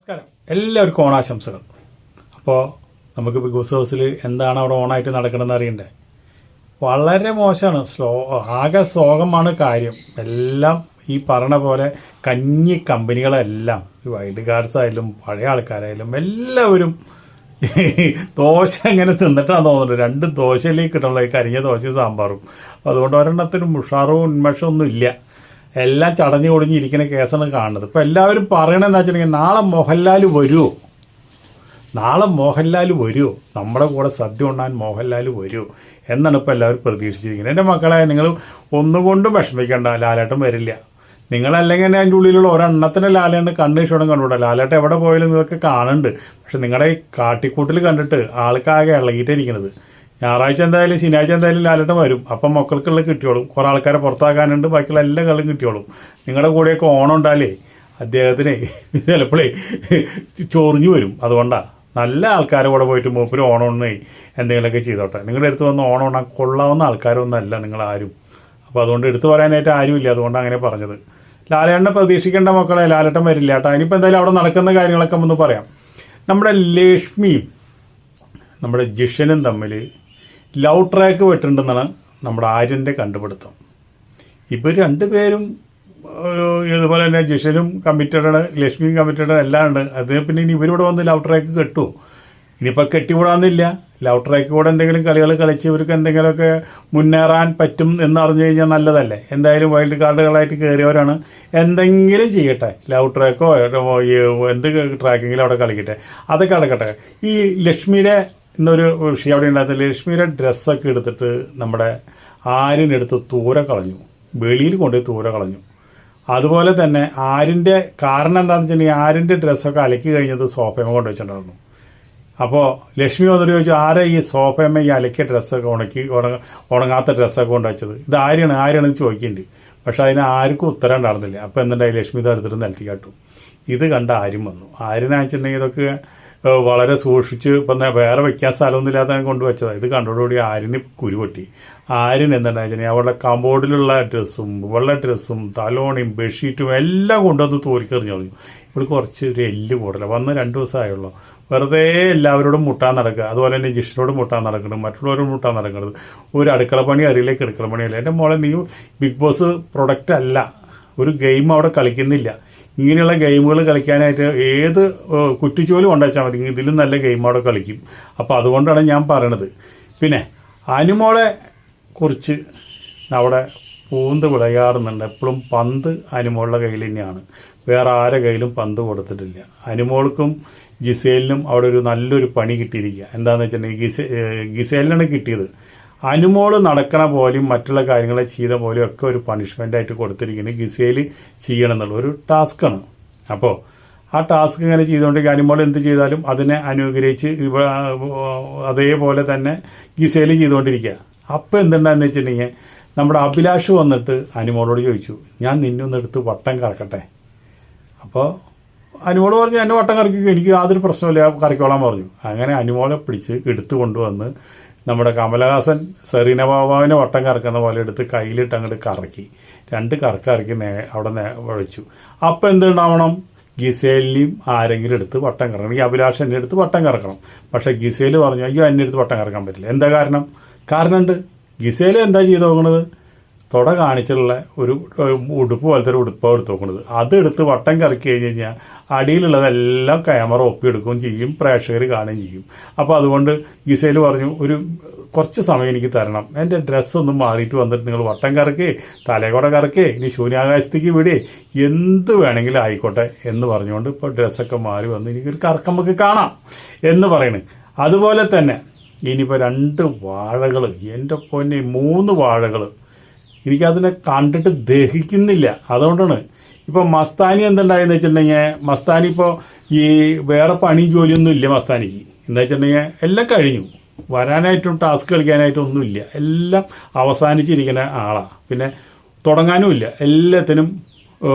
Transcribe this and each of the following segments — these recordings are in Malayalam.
നമസ്കാരം, എല്ലാവർക്കും ഓണാശംസകൾ. അപ്പോൾ നമുക്ക് ബിഗ് ബോസ് ഹൗസിൽ എന്താണ് അവിടെ ഓണായിട്ട് നടക്കണമെന്ന് അറിയണ്ടേ? വളരെ മോശമാണ്. ആകെ ശോകമാണ് കാര്യം. എല്ലാം ഈ പറഞ്ഞ പോലെ കഞ്ഞി കമ്പനികളെല്ലാം ഈ വൈൽഡ് കാർഡ്സ് ആയാലും പഴയ ആൾക്കാരായാലും എല്ലാവരും ദോശ ഇങ്ങനെ തിന്നിട്ടാണ് തോന്നുന്നത്. 2 ദോശയിലേക്ക് കിട്ടണല്ലോ, ഈ കരിഞ്ഞ ദോശയും സാമ്പാറും. അപ്പോൾ അതുകൊണ്ട് ഒരെണ്ണത്തിനും ഉഷാറും ഉന്മേഷവും ഒന്നും ഇല്ല. എല്ലാം ചടഞ്ഞു കൊടിഞ്ഞിരിക്കുന്ന കേസാണ് കാണുന്നത്. ഇപ്പോൾ എല്ലാവരും പറയണമെന്ന് വെച്ചിട്ടുണ്ടെങ്കിൽ നാളെ മോഹൻലാൽ വരുമോ, നമ്മുടെ കൂടെ സദ്യ ഉണ്ണാൻ മോഹൻലാൽ വരുമോ എന്നാണ് ഇപ്പോൾ എല്ലാവരും പ്രതീക്ഷിച്ചിരിക്കുന്നത്. എൻ്റെ മക്കളെ, നിങ്ങൾ ഒന്നുകൊണ്ടും വിഷമിക്കേണ്ട, ലാലേട്ടൻ വരില്ല. നിങ്ങളല്ലെങ്കിൽ അതിൻ്റെ ഉള്ളിലുള്ള ഒരെണ്ണത്തിന് ലാലേട്ടൻ കണ്ണീഷോടും കണ്ടുകൂടാ. ലാലേട്ടൻ എവിടെ പോയാലും നിങ്ങൾക്ക് കാണുന്നുണ്ട്. പക്ഷെ നിങ്ങളുടെ ഈ കാട്ടിക്കൂട്ടിൽ കണ്ടിട്ട് ആൾക്കാകെ ഇളകിയിട്ടിരിക്കുന്നത്. ഞായറാഴ്ച എന്തായാലും ശനിയാഴ്ച എന്തായാലും ലാലേട്ടൻ വരും. അപ്പം മക്കൾക്കുള്ള കിട്ടിയോളും. കുറേ ആൾക്കാരെ പുറത്താക്കാനുണ്ട്, ബാക്കിയുള്ള എല്ലാ കളിയും കിട്ടിയോളും. നിങ്ങളുടെ കൂടെയൊക്കെ ഓണം ഉണ്ടാലേ അദ്ദേഹത്തിന് ചിലപ്പോഴേ ചൊറിഞ്ഞു വരും. അതുകൊണ്ടാണ് നല്ല ആൾക്കാരെ കൂടെ പോയിട്ട് മൂപ്പര് ഓണം ഉണ്ണേ എന്തെങ്കിലുമൊക്കെ ചെയ്തോട്ടെ. നിങ്ങളുടെ അടുത്ത് വന്ന് ഓണം ഉണ്ണാൻ കൊള്ളാവുന്ന ആൾക്കാരൊന്നും അല്ല നിങ്ങളാരും. അപ്പോൾ അതുകൊണ്ട് എടുത്തു പറയാനായിട്ട് ആരുമില്ല. അതുകൊണ്ട് അങ്ങനെ പറഞ്ഞത്. ലാലേട്ടനെ പ്രതീക്ഷിക്കേണ്ട മക്കളെ, ലാലേട്ടൻ വരില്ല കേട്ടോ. ഇനിയിപ്പോൾ എന്തായാലും അവിടെ നടക്കുന്ന കാര്യങ്ങളൊക്കെ ഒന്ന് പറയാം. നമ്മുടെ ലക്ഷ്മിയും നമ്മുടെ ജിഷനും തമ്മിൽ ലവ് ട്രാക്ക് വെട്ടുണ്ടെന്നാണ് നമ്മുടെ ആര്യൻ്റെ കണ്ടുപിടുത്തം. ഇപ്പോൾ 2 പേരും ഇതുപോലെ തന്നെ ജിഷനും കമ്മിറ്റഡാണ്, ലക്ഷ്മിയും കമ്മിറ്റഡാണ്, എല്ലാം ഉണ്ട്. അത് പിന്നെ ഇനി ഇവരിവിടെ വന്ന് ലവ് ട്രാക്ക് കെട്ടുമോ? ഇനിയിപ്പോൾ കെട്ടിവിടാന്നില്ല. ലവ് ട്രാക്ക് കൂടെ എന്തെങ്കിലും കളികൾ കളിച്ച് ഇവർക്ക് എന്തെങ്കിലുമൊക്കെ മുന്നേറാൻ പറ്റും എന്ന് അറിഞ്ഞു കഴിഞ്ഞാൽ നല്ലതല്ലേ. എന്തായാലും വൈൽഡ് കാർഡുകളായിട്ട് കയറിയവരാണ്, എന്തെങ്കിലും ചെയ്യട്ടെ. ലവ് ട്രാക്കോ എന്ത് ട്രാക്കിങ്ങിലും അവിടെ കളിക്കട്ടെ, അതൊക്കെ അടക്കട്ടെ. ഈ ലക്ഷ്മിയുടെ ഇന്നൊരു വിഷയം അവിടെ ഉണ്ടായിരുന്നത്, ലക്ഷ്മിയുടെ ഡ്രസ്സൊക്കെ എടുത്തിട്ട് നമ്മുടെ ആര്യനെടുത്ത് തൂര കളഞ്ഞു, വെളിയിൽ കൊണ്ടുപോയി തൂര കളഞ്ഞു. അതുപോലെ തന്നെ ആര്യൻ്റെ കാരണം എന്താണെന്ന് വെച്ചിട്ടുണ്ടെങ്കിൽ ആര്യൻ്റെ ഡ്രസ്സൊക്കെ അലക്കി കഴിഞ്ഞത് സോഫയമ്മ കൊണ്ട് വെച്ചിട്ടുണ്ടായിരുന്നു. അപ്പോൾ ലക്ഷ്മി വന്നിട്ട് ചോദിച്ചു, ആരാ ഈ സോഫയമ്മ ഈ അലക്കിയ ഡ്രസ്സൊക്കെ ഉണങ്ങാത്ത ഡ്രസ്സൊക്കെ കൊണ്ട് വെച്ചത്? ഇത് ആരെയാണെന്ന് ചോദിക്കുന്നുണ്ട്. പക്ഷെ അതിന് ആർക്കും ഉത്തരം ഉണ്ടായിരുന്നില്ല. അപ്പോൾ എന്തുണ്ടായി, ലക്ഷ്മി ഇത് എടുത്തിട്ട് നിലത്തി കാട്ടു. ഇത് കണ്ട ആര്യം വന്നു. ആര്യനാണെന്നുണ്ടെങ്കിൽ ഇതൊക്കെ വളരെ സൂക്ഷിച്ച് ഇപ്പം വേറെ വയ്ക്കാൻ സ്ഥലമൊന്നുമില്ലാതെ കൊണ്ടുവച്ചതാണ്. ഇത് കണ്ടോടുകൂടി ആര്യന് കുരുപൊട്ടി. ആര്യൻ എന്തുണ്ടായി, അവളുടെ കമ്പോർഡിലുള്ള ഡ്രസ്സും വെള്ള ഡ്രസ്സും തലോണിയും ബെഡ്ഷീറ്റും എല്ലാം കൊണ്ടുവന്ന് തോലിക്കെറിഞ്ഞു കളഞ്ഞു. ഇവിടെ കുറച്ച് ഒരു എല്ല് കൂടല വന്ന് 2 ദിവസമായുള്ളൂ. വെറുതെ എല്ലാവരോടും മുട്ടാൻ നടക്കുക. അതുപോലെ തന്നെ ജിഷിനോട് മുട്ടാൻ നടക്കണം, മറ്റുള്ളവരോട് മുട്ടാൻ നടക്കുന്നത്. ഒരു അടുക്കളപ്പണി അറിയിലേക്ക് അടുക്കളപ്പണിയല്ല. എൻ്റെ മോളെ, നീ ബിഗ് ബോസ് പ്രൊഡക്റ്റ് അല്ല. ഒരു ഗെയിം അവിടെ കളിക്കുന്നില്ല. ഇങ്ങനെയുള്ള ഗെയിമുകൾ കളിക്കാനായിട്ട് ഏത് കുറ്റിച്ചോലും ഉണ്ടാച്ചാൽ മതി, ഇതിലും നല്ല ഗെയിം അവിടെ കളിക്കും. അപ്പോൾ അതുകൊണ്ടാണ് ഞാൻ പറയണത്. പിന്നെ അനുമോളെ കുറിച്ച് അവിടെ പൂന്ത് വിളയാടുന്നുണ്ട്. എപ്പോഴും പന്ത് അനുമോളുടെ കയ്യിൽ തന്നെയാണ്, വേറെ ആരെ കയ്യിലും പന്ത് കൊടുത്തിട്ടില്ല. അനുമോൾക്കും ജിസേലിനും അവിടെ ഒരു നല്ലൊരു പണി കിട്ടിയിരിക്കുക. എന്താണെന്ന് വെച്ചിട്ടുണ്ടെങ്കിൽ ഗിസേലിനാണ് കിട്ടിയത്. അനുമോള് നടക്കണ പോലെയും മറ്റുള്ള കാര്യങ്ങൾ ചെയ്ത പോലെയും ഒക്കെ ഒരു പണിഷ്മെൻ്റായിട്ട് കൊടുത്തിരിക്കുന്നത് ഗിസേൽ ചെയ്യണം എന്നുള്ള ഒരു ടാസ്ക്കാണ്. അപ്പോൾ ആ ടാസ്ക് ഇങ്ങനെ ചെയ്തുകൊണ്ടെങ്കിൽ അനുമോൾ എന്ത് ചെയ്താലും അതിനെ അനുഗ്രഹിച്ച് അതേപോലെ തന്നെ ഗിസേൽ ചെയ്തുകൊണ്ടിരിക്കുക. അപ്പോൾ എന്തുണ്ടായെന്ന് വെച്ചിട്ടുണ്ടെങ്കിൽ നമ്മുടെ അഭിലാഷ് വന്നിട്ട് അനുമോളോട് ചോദിച്ചു, ഞാൻ നിന്നൊന്നെടുത്ത് വട്ടം കറക്കട്ടെ. അപ്പോൾ അനുമോള് പറഞ്ഞു, എന്നെ വട്ടം കറക്കിക്കോ, എനിക്ക് യാതൊരു പ്രശ്നമില്ല, കറക്കോളാൻ പറഞ്ഞു. അങ്ങനെ അനുമോളെ പിടിച്ച് എടുത്തു കൊണ്ടുവന്ന് നമ്മുടെ കമലഹാസൻ സെറീന ബാബാവിനെ വട്ടം കറക്കുന്ന പോലെ എടുത്ത് കയ്യിലിട്ട് അങ്ങോട്ട് കറക്കി 2 കറക്കി അവിടെ വഴിച്ചു. അപ്പോൾ എന്തുണ്ടാവണം, ഗിസേലിനെയും ആരെങ്കിലും എടുത്ത് വട്ടം കറക്കണം. ഈ അഭിലാഷ് എന്നെ എടുത്ത് വട്ടം കറക്കണം. പക്ഷേ ഗിസേൽ പറഞ്ഞു, അയ്യോ എന്നെ എടുത്ത് വട്ടം കറക്കാൻ പറ്റില്ല. എന്താ കാരണമുണ്ട്. ഗിസേൽ എന്താ ചെയ്ത് നോക്കണത്, തുട കാണിച്ചുള്ള ഒരു ഉടുപ്പ് പോലത്തെ ഒരു ഉടുപ്പാണ് എടുത്ത് നോക്കുന്നത്. അതെടുത്ത് വട്ടം കറക്കി കഴിഞ്ഞ് കഴിഞ്ഞാൽ അടിയിലുള്ളതെല്ലാം ക്യാമറ ഒപ്പിയെടുക്കുകയും ചെയ്യും, പ്രേക്ഷകർ കാണുകയും ചെയ്യും. അപ്പോൾ അതുകൊണ്ട് ഗിസേൽ പറഞ്ഞു, കുറച്ച് സമയം എനിക്ക് തരണം, എൻ്റെ ഡ്രസ്സൊന്നും മാറിയിട്ട് വന്നിട്ട് നിങ്ങൾ വട്ടം കറക്കേ, തലകൂടെ കറക്കേ, ഇനി ശൂന്യാകാശത്തേക്ക് വിടേ, എന്ത് വേണമെങ്കിലും ആയിക്കോട്ടെ എന്ന് പറഞ്ഞുകൊണ്ട് ഇപ്പോൾ ഡ്രസ്സൊക്കെ മാറി വന്ന് എനിക്കൊരു കറക്കം നമുക്ക് കാണാം എന്ന് പറയണേ. അതുപോലെ തന്നെ ഇനിയിപ്പോൾ 2 വാഴകൾ, എൻ്റെ പൊന്നെ 3 വാഴകൾ, എനിക്കതിനെ കണ്ടിട്ട് ദഹിക്കുന്നില്ല. അതുകൊണ്ടാണ് ഇപ്പോൾ മസ്താനി എന്തുണ്ടായെന്ന് വെച്ചിട്ടുണ്ടെങ്കിൽ, മസ്താനി ഇപ്പോൾ ഈ വേറെ പണിയും ജോലിയൊന്നും ഇല്ല മസ്താനിക്ക്. എന്താ വെച്ചിട്ടുണ്ടെങ്കിൽ എല്ലാം കഴിഞ്ഞു, വരാനായിട്ടും ടാസ്ക് കളിക്കാനായിട്ടും ഒന്നുമില്ല, എല്ലാം അവസാനിച്ചിരിക്കുന്ന ആളാണ്. പിന്നെ തുടങ്ങാനും ഇല്ല. എല്ലാത്തിനും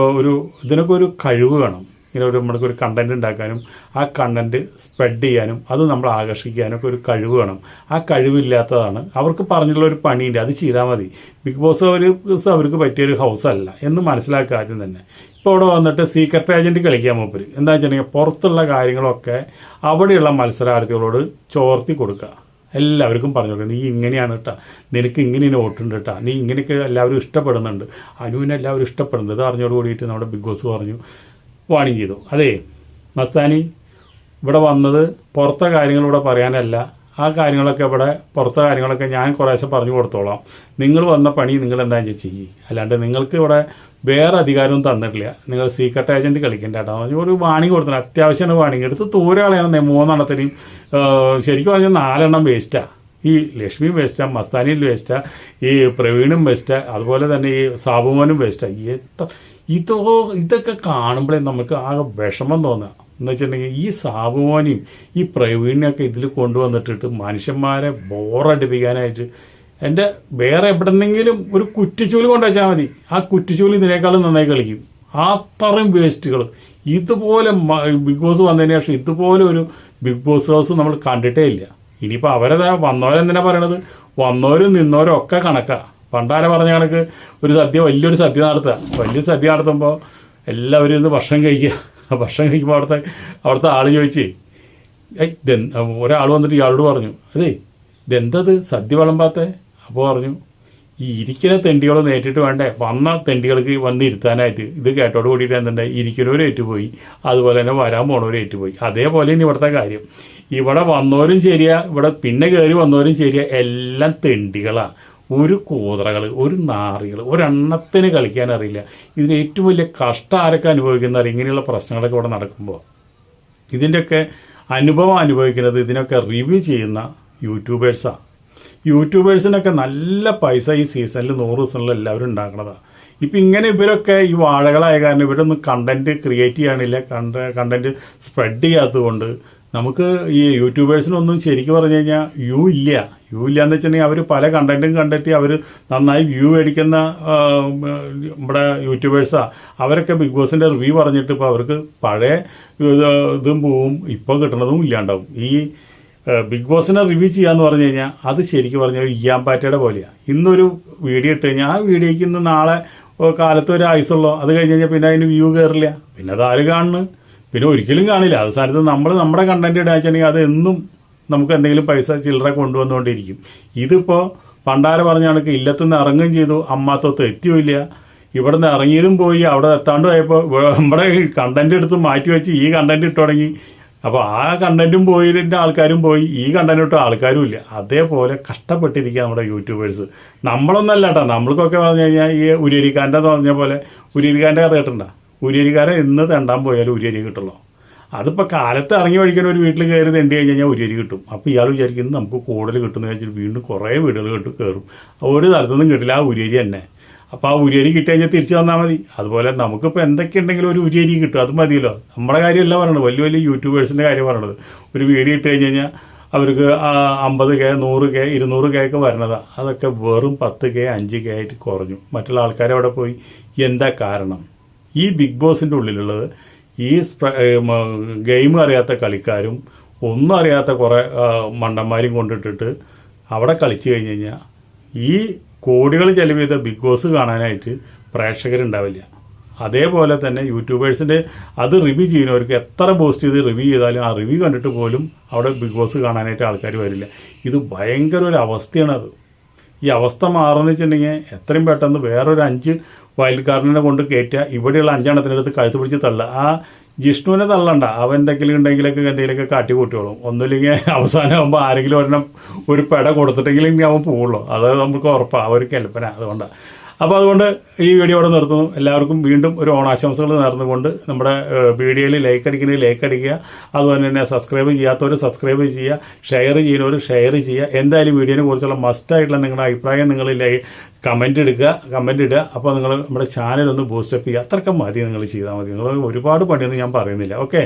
ഇതിനൊക്കെ ഒരു കഴിവ് വേണം. ഇങ്ങനെ നമ്മൾക്കൊരു കണ്ടൻറ്റ് ഉണ്ടാക്കാനും ആ കണ്ടൻറ്റ് സ്പ്രെഡ് ചെയ്യാനും അത് നമ്മൾ ആകർഷിക്കാനും ഒക്കെ ഒരു കഴിവ് വേണം. ആ കഴിവില്ലാത്തതാണ്. അവർക്ക് പറഞ്ഞിട്ടുള്ള ഒരു പണിയുണ്ട്, അത് ചെയ്താൽ മതി. ബിഗ് ബോസ് അവർക്ക് പറ്റിയൊരു ഹൗസല്ല എന്ന് മനസ്സിലാക്കുക ആദ്യം തന്നെ. ഇപ്പോൾ അവിടെ വന്നിട്ട് സീക്രട്ട് ഏജൻറ്റ് കളിക്കാൻ മൂപ്പര് എന്താ വെച്ചിട്ടുണ്ടെങ്കിൽ പുറത്തുള്ള കാര്യങ്ങളൊക്കെ അവിടെയുള്ള മത്സരാർത്ഥികളോട് ചോർത്തി കൊടുക്കുക. എല്ലാവർക്കും പറഞ്ഞു കൊടുക്കുക, നീ ഇങ്ങനെയാണ് കേട്ടോ, നിനക്ക് ഇങ്ങനെ വോട്ടുണ്ട് കേട്ടോ, നീ ഇങ്ങനെയൊക്കെ എല്ലാവരും ഇഷ്ടപ്പെടുന്നുണ്ട്, അനുവിനെ എല്ലാവരും ഇഷ്ടപ്പെടുന്നുണ്ട്. ഇത് അറിഞ്ഞോട് കൂടിയിട്ട് നമ്മുടെ ബിഗ് ബോസ് പറഞ്ഞു, വാണിംഗ് ചെയ്തു. അതേ മസ്താനി ഇവിടെ വന്നത് പുറത്തെ കാര്യങ്ങളിവിടെ പറയാനല്ല, ആ കാര്യങ്ങളൊക്കെ ഇവിടെ പുറത്തെ കാര്യങ്ങളൊക്കെ ഞാൻ കുറേശ്ശെ പറഞ്ഞു കൊടുത്തോളാം. നിങ്ങൾ വന്ന പണി നിങ്ങൾ എന്താ ചെയ്യും, അല്ലാണ്ട് നിങ്ങൾക്ക് ഇവിടെ വേറെ അധികാരവും തന്നിട്ടില്ല. നിങ്ങൾ സീക്രട്ട് ഏജൻറ്റ് കളിക്കേണ്ട കേട്ടോ. ഒരു വാണിംഗ് കൊടുത്തത് അത്യാവശ്യമാണ്. വാണിംഗ് എടുത്ത് തൂരാളെയാണ് 3 ശരിക്കും പറഞ്ഞാൽ 4 വേസ്റ്റാണ്. ഈ ലക്ഷ്മിയും വേസ്റ്റാണ്, മസ്താനിയും വേസ്റ്റാണ്, ഈ പ്രവീണും വേസ്റ്റാണ്, അതുപോലെ തന്നെ ഈ സാബുമോനും വേസ്റ്റാണ്. ഇതൊക്കെ കാണുമ്പോഴേ നമുക്ക് ആകെ വിഷമം തോന്നുക. എന്ന് വെച്ചിട്ടുണ്ടെങ്കിൽ ഈ സാബുമോനെയും ഈ പ്രവീണിനെയൊക്കെ ഇതിൽ കൊണ്ടുവന്നിട്ടിട്ട് മനുഷ്യന്മാരെ ബോറടിപ്പിക്കാനായിട്ട് എൻ്റെ വേറെ എവിടെന്നെങ്കിലും ഒരു കുറ്റിച്ചൂല് കൊണ്ടുവച്ചാൽ മതി, ആ കുറ്റിച്ചൂല് ഇതിനേക്കാളും നന്നായി കളിക്കും. അത്രയും വേസ്റ്റുകൾ. ഇതുപോലെ ബിഗ് ബോസ് വന്നതിന് ശേഷം ഇതുപോലെ ഒരു ബിഗ് ബോസ് ഹൗസ് നമ്മൾ കണ്ടിട്ടേ ഇല്ല. ഇനിയിപ്പോൾ വന്നവരെന്തിനാ പറയണത്, വന്നവരും നിന്നവരും ഒക്കെ കണക്കാണ്. പണ്ടാരെ പറഞ്ഞ കണക്ക് ഒരു വലിയൊരു സദ്യ നടത്തുക. വലിയൊരു സദ്യ നടത്തുമ്പോൾ എല്ലാവരും ഇന്ന് ഭക്ഷണം കഴിക്കുക. ഭക്ഷണം കഴിക്കുമ്പോൾ അവിടുത്തെ ആൾ ചോദിച്ചേ, ഒരാൾ വന്നിട്ട് ഇയാളോട് പറഞ്ഞു, അതേ ഇതെന്തത് സദ്യ വിളമ്പാത്തേ? അപ്പോൾ പറഞ്ഞു, ഈ ഇരിക്കുന്ന തെണ്ടികൾ നേരിട്ട് വേണ്ടേ വന്ന തെണ്ടികൾക്ക് വന്ന് ഇരുത്താനായിട്ട്. ഇത് കേട്ടോട് കൂടിയിട്ട് എന്തുണ്ടായി, ഇരിക്കുന്നവരും ഏറ്റുപോയി, അതുപോലെ തന്നെ വരാൻ പോണവരും ഏറ്റുപോയി. അതേപോലെ ഇനി ഇവിടുത്തെ കാര്യം, ഇവിടെ വന്നവരും ശരിയാ, ഇവിടെ പിന്നെ കയറി വന്നവരും ശരിയാ, എല്ലാം തെണ്ടികളാണ്. ഒരു കൂതറകൾ, ഒരു നാറികൾ, ഒരെണ്ണത്തിന് കളിക്കാൻ അറിയില്ല. ഇതിന് ഏറ്റവും വലിയ കഷ്ടം ആരൊക്കെ അനുഭവിക്കുന്ന ഇങ്ങനെയുള്ള പ്രശ്നങ്ങളൊക്കെ ഇവിടെ നടക്കുമ്പോൾ ഇതിൻ്റെയൊക്കെ അനുഭവം അനുഭവിക്കുന്നത് ഇതിനൊക്കെ റിവ്യൂ ചെയ്യുന്ന യൂട്യൂബേഴ്സാണ്. യൂട്യൂബേഴ്സിനൊക്കെ നല്ല പൈസ ഈ സീസണിൽ 100 ദിവസങ്ങളിൽ എല്ലാവരും ഉണ്ടാക്കണതാണ്. ഇപ്പം ഇങ്ങനെ ഇവരൊക്കെ ഈ വാഴകളായ കാരണം ഇവരൊന്നും കണ്ടൻറ്റ് ക്രിയേറ്റ് ചെയ്യാനില്ല, കണ്ടൻറ്റ് സ്പ്രെഡ് ചെയ്യാത്തത് കൊണ്ട് നമുക്ക് ഈ യൂട്യൂബേഴ്സിനൊന്നും ശരിക്കും പറഞ്ഞു കഴിഞ്ഞാൽ വ്യൂ ഇല്ല എന്ന് വെച്ചിട്ടുണ്ടെങ്കിൽ അവർ പല കണ്ടൻറ്റും കണ്ടെത്തി അവർ നന്നായി വ്യൂ മേടിക്കുന്ന നമ്മുടെ യൂട്യൂബേഴ്സാണ്. അവരൊക്കെ ബിഗ് ബോസിൻ്റെ റിവ്യൂ പറഞ്ഞിട്ട് ഇപ്പോൾ അവർക്ക് പഴയ ഇതും പോവും, ഇപ്പോൾ കിട്ടുന്നതും ഇല്ലാണ്ടാവും. ഈ ബിഗ് ബോസിനെ റിവ്യൂ ചെയ്യാന്ന് പറഞ്ഞു കഴിഞ്ഞാൽ അത് ശരിക്കും പറഞ്ഞാൽ ഇയ്യാമ്പാറ്റയുടെ പോലെയാണ്. ഇന്നൊരു വീഡിയോ ഇട്ട് കഴിഞ്ഞാൽ ആ വീഡിയോയ്ക്ക് ഇന്ന് നാളെ കാലത്ത് ഒരു ആയുസുള്ളൂ, അത് കഴിഞ്ഞ് കഴിഞ്ഞാൽ പിന്നെ അതിന് വ്യൂ കയറില്ല, പിന്നെ അത് ആര് കാണുന്നു, പിന്നെ ഒരിക്കലും കാണില്ല. അത് സ്ഥാനത്ത് നമ്മുടെ കണ്ടൻറ്റ് ഇടാൻ വെച്ചിട്ടുണ്ടെങ്കിൽ അത് എന്നും നമുക്ക് എന്തെങ്കിലും പൈസ ചില്ലറ കൊണ്ടുവന്നുകൊണ്ടിരിക്കും. ഇതിപ്പോൾ പണ്ടാരെ പറഞ്ഞ കണക്ക് ഇല്ലത്തുനിന്ന് ഇറങ്ങുകയും ചെയ്തു, അമ്മാത്തൊത്ത് എത്തിയുമില്ല, ഇവിടെ നിന്ന് ഇറങ്ങിയതും പോയി, അവിടെ എത്താണ്ട് പോയപ്പോൾ നമ്മുടെ കണ്ടൻറ്റ് എടുത്ത് മാറ്റി വെച്ച് ഈ കണ്ടൻറ്റ് ഇട്ട് തുടങ്ങി. അപ്പോൾ ആ കണ്ടൻറ്റും പോയതിൻ്റെ ആൾക്കാരും പോയി, ഈ കണ്ടൻറ്റ് ഇട്ട ആൾക്കാരും ഇല്ല. അതേപോലെ കഷ്ടപ്പെട്ടിരിക്കുക നമ്മുടെ യൂട്യൂബേഴ്സ്. നമ്മളൊന്നല്ല കേട്ടോ, നമ്മൾക്കൊക്കെ പറഞ്ഞു കഴിഞ്ഞാൽ ഈ ഉരിയരിക്കാരൻ്റെ എന്ന് പറഞ്ഞ പോലെ ഉരിയരിക്കാരൻ്റെ കഥ കേട്ടിട്ടുണ്ടോ? ഉരിയരിക്കാരൻ ഇന്ന് തെണ്ടാൻ പോയാലും ഉരിയരി കിട്ടുള്ളൂ. അതിപ്പോൾ കാലത്ത് ഇറങ്ങി വഴിക്കാൻ ഒരു വീട്ടിൽ കയറി തെണ്ടി കഴിഞ്ഞ് കഴിഞ്ഞാൽ ഉരിയരി കിട്ടും. അപ്പോൾ ഇയാൾ വിചാരിക്കുന്നത് നമുക്ക് കൂടുതൽ കിട്ടുമെന്ന് വെച്ചിട്ട് വീണ്ടും കുറേ വീടുകൾ കയറും. ഒരു സ്ഥലത്തൊന്നും കിട്ടില്ല, ആ ഉരിയരി തന്നെ. അപ്പോൾ ആ ഉരിയരി കിട്ടി കഴിഞ്ഞാൽ തിരിച്ചു വന്നാൽ മതി. അതുപോലെ നമുക്കിപ്പോൾ എന്തൊക്കെ ഉണ്ടെങ്കിലും ഒരു ഉരിയരി കിട്ടും, അത് മതിയല്ലോ. നമ്മുടെ കാര്യമല്ല പറയണത്, വലിയ യൂട്യൂബേഴ്സിൻ്റെ കാര്യം പറയണത്. ഒരു വീഡിയോ ഇട്ട് കഴിഞ്ഞ് കഴിഞ്ഞാൽ അവർക്ക് 50K 100K 200K ഒക്കെ വരണതാണ്. അതൊക്കെ വെറും 10K 5K ആയിട്ട് കുറഞ്ഞു. മറ്റുള്ള ആൾക്കാരവിടെ പോയി. എന്താ കാരണം? ഈ ബിഗ് ബോസിൻ്റെ ഉള്ളിലുള്ളത് ഈ ഗെയിം അറിയാത്ത കളിക്കാരും ഒന്നും അറിയാത്ത കുറേ മണ്ടന്മാരും കൊണ്ടിട്ടിട്ട് അവിടെ കളിച്ചു കഴിഞ്ഞ് കഴിഞ്ഞാൽ ഈ കോടികൾ ചെലവ് ചെയ്ത ബിഗ് ബോസ് കാണാനായിട്ട് പ്രേക്ഷകരുണ്ടാവില്ല. അതേപോലെ തന്നെ യൂട്യൂബേഴ്സിൻ്റെ അത് റിവ്യൂ ചെയ്യുന്നവർക്ക് എത്ര പോസ്റ്റ് ചെയ്ത് റിവ്യൂ ചെയ്താലും ആ റിവ്യൂ കണ്ടിട്ട് പോലും അവിടെ ബിഗ് ബോസ് കാണാനായിട്ട് ആൾക്കാർ വരില്ല. ഇത് ഭയങ്കര ഒരു അവസ്ഥയാണത്. ഈ അവസ്ഥ മാറുന്ന വെച്ചിട്ടുണ്ടെങ്കിൽ എത്രയും പെട്ടെന്ന് വേറൊരു 5 വൈൽഡ് കാർഡിനെ കൊണ്ട് കയറ്റുക, ഇവിടെയുള്ള 5 എണ്ണത്തിനടുത്ത് കഴുത്ത് പിടിച്ച് തള്ളുക. ആ ജിഷ്ണുവിനെ തള്ളണ്ട, അവൻ എന്തെങ്കിലുമൊക്കെ കാട്ടി കൂട്ടിയോളും. ഒന്നുമില്ലെങ്കിൽ അവസാനമാകുമ്പോൾ ആരെങ്കിലും ഒരു പെട കൊടുത്തിട്ടെങ്കിലും അവൻ പോവുള്ളൂ. അത് നമുക്ക് ഉറപ്പാണ്, അവർ കെൽപ്പന. അതുകൊണ്ട് ഈ വീഡിയോ ഇവിടെ നിർത്തുന്നു. എല്ലാവർക്കും വീണ്ടും ഒരു ഓണാശംസകൾ നേർന്നുകൊണ്ട് നമ്മുടെ വീഡിയോയിൽ ലൈക്ക് അടിക്കുക. അതുപോലെ തന്നെ സബ്സ്ക്രൈബ് ചെയ്യാത്തവർ സബ്സ്ക്രൈബ് ചെയ്യുക, ഷെയർ ചെയ്യുന്നവർ ഷെയർ ചെയ്യുക. എന്തായാലും വീഡിയോനെ കുറിച്ചുള്ള മസ്റ്റായിട്ടുള്ള നിങ്ങളുടെ അഭിപ്രായം നിങ്ങൾ കമൻറ്റ് ഇടുക. അപ്പോൾ നിങ്ങൾ നമ്മുടെ ചാനലൊന്ന് ബൂസ്റ്റപ്പ് ചെയ്യുക. അത്രയ്ക്ക് മതി, നിങ്ങൾ ചെയ്താൽ മതി. നിങ്ങൾ ഒരുപാട് പണിയൊന്നും ഞാൻ പറയുന്നില്ല. ഓക്കെ.